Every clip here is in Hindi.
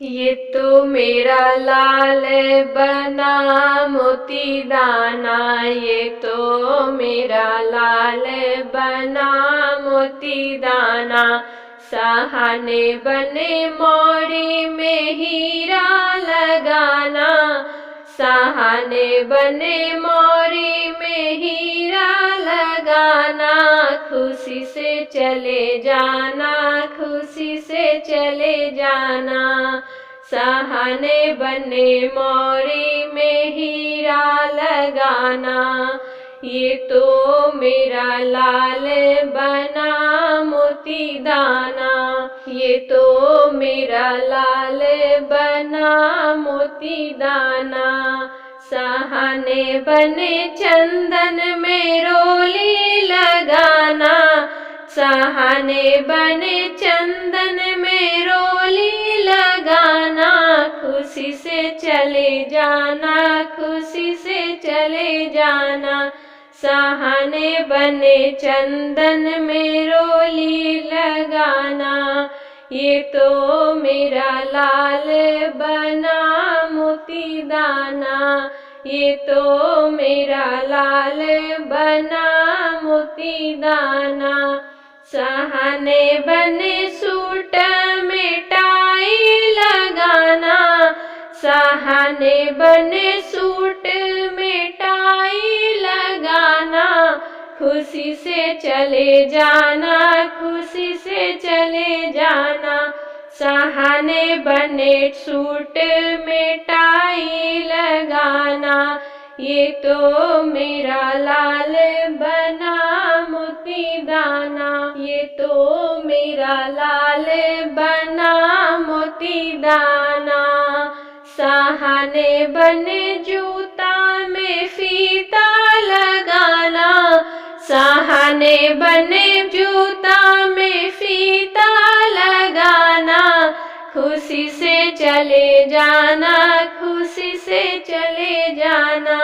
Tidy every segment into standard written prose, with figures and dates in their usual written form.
ये तो मेरा लाल बना मोती दाना, ये तो मेरा लाल बना मोती दाना। सहाने बने मोरी में हीरा लगाना, सहाने बने मोरी में हीरा लगाना। खुशी से चले जाना, खुशी से चले जाना। सहाने बने मोरी में हीरा लगाना, ये तो मेरा लाल बना मोती दाना, ये तो मेरा लाल बना मोती दाना। सहाने बने चंदन में रोली लगाना, सहाने बने चंदन में रोली लगाना। खुशी से चले जाना, खुशी से चले जाना। सहाने बने चंदन में रोली लगाना, ये तो मेरा लाल बना मोती दाना, ये तो मेरा लाल बना मोती दाना। सहाने बने सूट में टाई लगाना, सहाने बने सूट में टाई लगाना। खुशी से चले जाना, खुशी से चले जाना। सहाने बने सूट में टाई लगाना, ये तो मेरा लाल बना मोती दाना, ये तो मेरा लाल बना मोती दाना। सहाने बने जूता में फीता लगाना, सहाने बने जूता में फीता लगाना। खुशी से चले जाना, खुशी से चले जाना।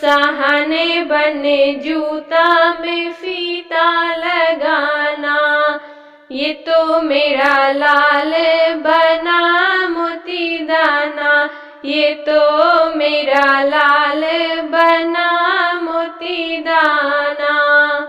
सहाने बने जूता में फीता लगाना, ये तो मेरा लाल बना मोती दाना, ये तो मेरा लाल